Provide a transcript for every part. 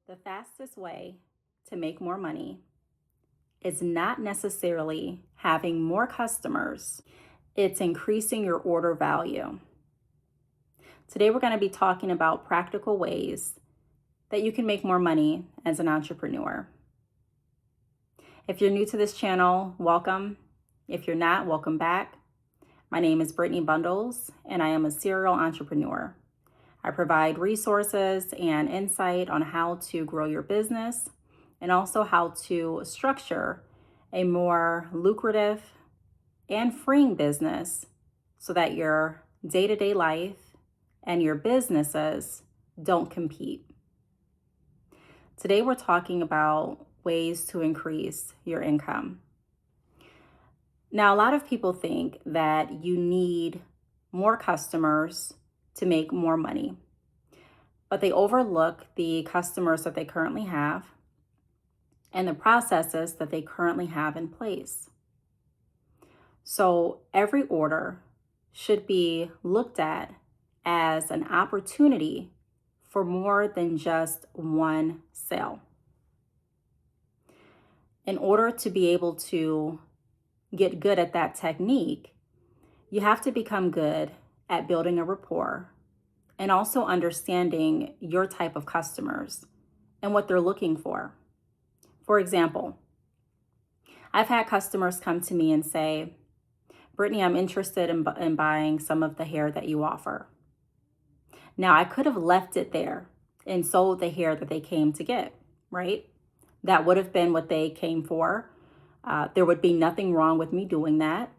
The fastest way to make more money is not necessarily having more customers, it's increasing your order value. Today, we're going to be talking about practical ways that you can make more money as an entrepreneur. If you're new to this channel, welcome. If you're not, welcome back. My name is Brittney Bundles, and I am a serial entrepreneur. I provide resources and insight on how to grow your business and also how to structure a more lucrative and freeing business so that your day-to-day life and your businesses don't compete. Today, we're talking about ways to increase your income. Now, a lot of people think that you need more customers to make more money, but they overlook the customers that they currently have and the processes that they currently have in place. So every order should be looked at as an opportunity for more than just one sale. In order to be able to get good at that technique, you have to become good at building a rapport and also understanding your type of customers and what they're looking for. For example, I've had customers come to me and say, Brittney, I'm interested in buying some of the hair that you offer. Now, I could have left it there and sold the hair that they came to get, right? That would have been what they came for. There would be nothing wrong with me doing that.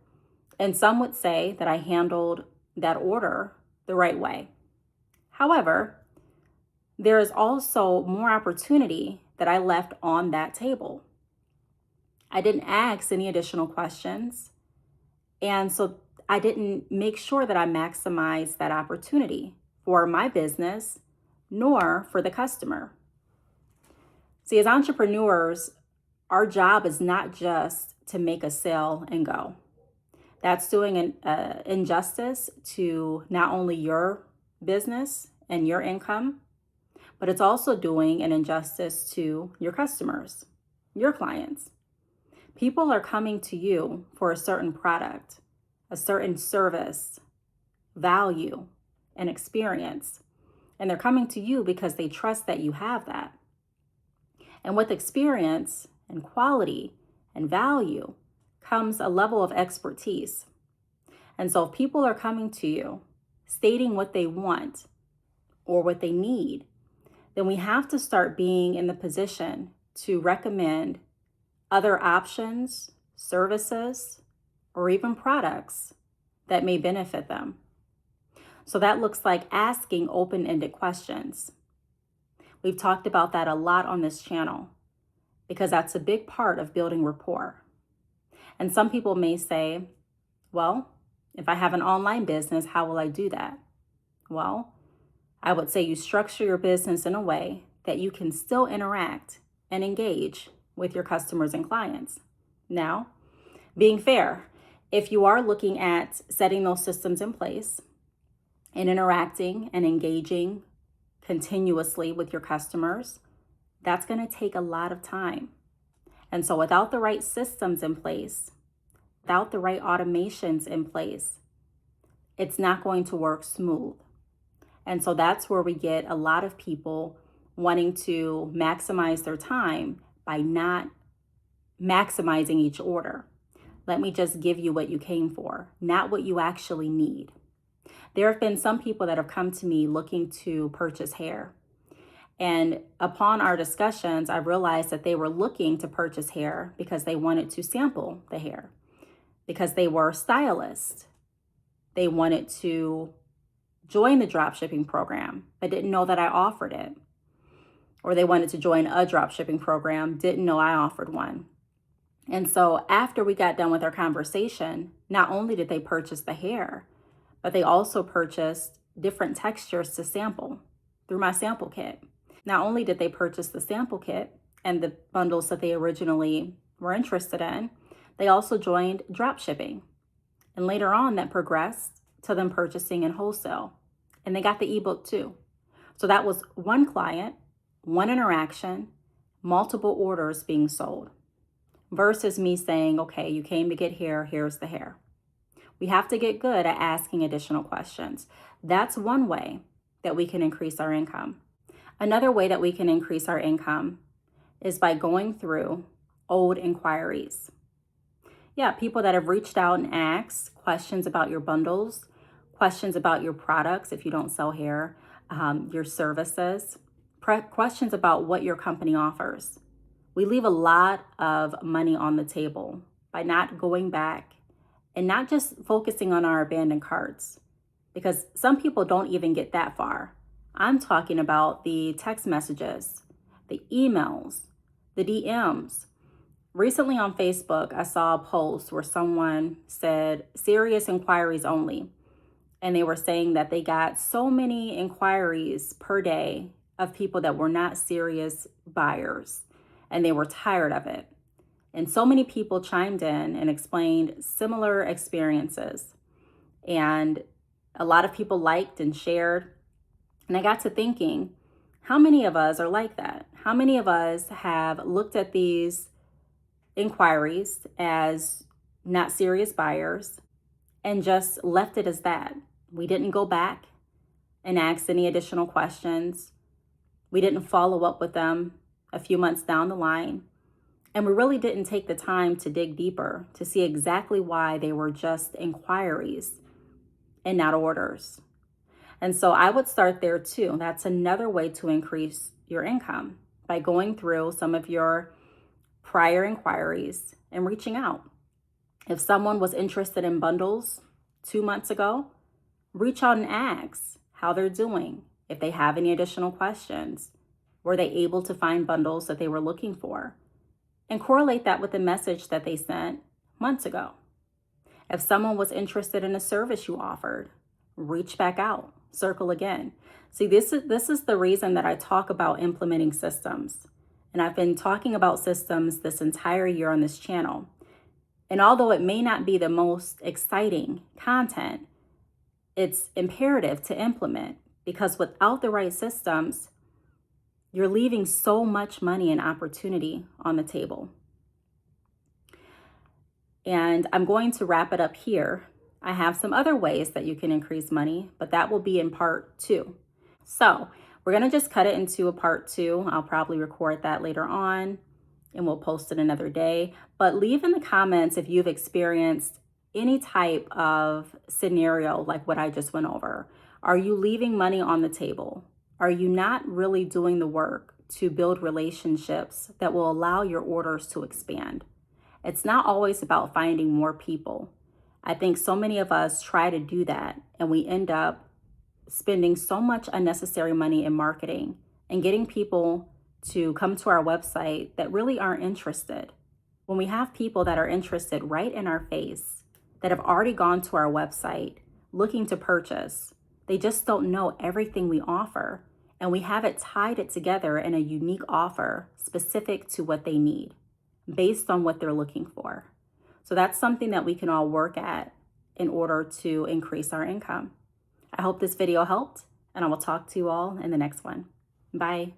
And some would say that I handled that order the right way. However, there is also more opportunity that I left on that table. I didn't ask any additional questions. And so I didn't make sure that I maximized that opportunity for my business, nor for the customer. See, as entrepreneurs, our job is not just to make a sale and go. That's doing an injustice to not only your business and your income, but it's also doing an injustice to your customers, your clients. People are coming to you for a certain product, a certain service, value, and experience. And they're coming to you because they trust that you have that. And with experience and quality and value comes a level of expertise. And so if people are coming to you stating what they want or what they need, then we have to start being in the position to recommend other options, services, or even products that may benefit them. So that looks like asking open-ended questions. We've talked about that a lot on this channel because that's a big part of building rapport. And some people may say, well, if I have an online business, how will I do that? Well, I would say you structure your business in a way that you can still interact and engage with your customers and clients. Now, being fair, if you are looking at setting those systems in place and interacting and engaging continuously with your customers, that's going to take a lot of time. And so without the right systems in place, without the right automations in place, it's not going to work smooth. And so that's where we get a lot of people wanting to maximize their time by not maximizing each order. Let me just give you what you came for, not what you actually need. There have been some people that have come to me looking to purchase hair. And upon our discussions, I realized that they were looking to purchase hair because they wanted to sample the hair, because they were stylists. They wanted to join the dropshipping program, but didn't know that I offered it. Or they wanted to join a dropshipping program, didn't know I offered one. And so after we got done with our conversation, not only did they purchase the hair, but they also purchased different textures to sample through my sample kit. Not only did they purchase the sample kit and the bundles that they originally were interested in, they also joined dropshipping. And later on, that progressed to them purchasing in wholesale. And they got the ebook too. So that was one client one interaction, multiple orders being sold, versus me saying, okay, you came to get hair, here's the hair. We have to get good at asking additional questions. That's one way that we can increase our income. Another way that we can increase our income is by going through old inquiries. Yeah, people that have reached out and asked questions about your bundles, questions about your products if you don't sell hair, your services, questions about what your company offers. We leave a lot of money on the table by not going back and not just focusing on our abandoned carts, because some people don't even get that far. I'm talking about the text messages, the emails, the DMs. Recently on Facebook, I saw a post where someone said serious inquiries only. And they were saying that they got so many inquiries per day of people that were not serious buyers, and they were tired of it. And so many people chimed in and explained similar experiences. And a lot of people liked and shared. And I got to thinking, how many of us are like that? How many of us have looked at these inquiries as not serious buyers and just left it as that? We didn't go back and ask any additional questions. We didn't follow up with them a few months down the line. And we really didn't take the time to dig deeper to see exactly why they were just inquiries and not orders. And so I would start there too. That's another way to increase your income, by going through some of your prior inquiries and reaching out. If someone was interested in bundles 2 months ago, reach out and ask how they're doing. If they have any additional questions, were they able to find bundles that they were looking for? And correlate that with the message that they sent months ago. If someone was interested in a service you offered, reach back out, circle again. See, this is the reason that I talk about implementing systems. And I've been talking about systems this entire year on this channel. And although it may not be the most exciting content, it's imperative to implement, because without the right systems, you're leaving so much money and opportunity on the table. And I'm going to wrap it up here. I have some other ways that you can increase money, but that will be in part 2. So we're going to just cut it into a part 2. I'll probably record that later on and we'll post it another day. But leave in the comments if you've experienced any type of scenario like what I just went over. Are you leaving money on the table? Are you not really doing the work to build relationships that will allow your orders to expand? It's not always about finding more people. I think so many of us try to do that, and we end up spending so much unnecessary money in marketing and getting people to come to our website that really aren't interested. When we have people that are interested right in our face, that have already gone to our website looking to purchase, they just don't know everything we offer, and we have it tied it together in a unique offer specific to what they need, based on what they're looking for. So that's something that we can all work at in order to increase our income. I hope this video helped, and I will talk to you all in the next one. Bye.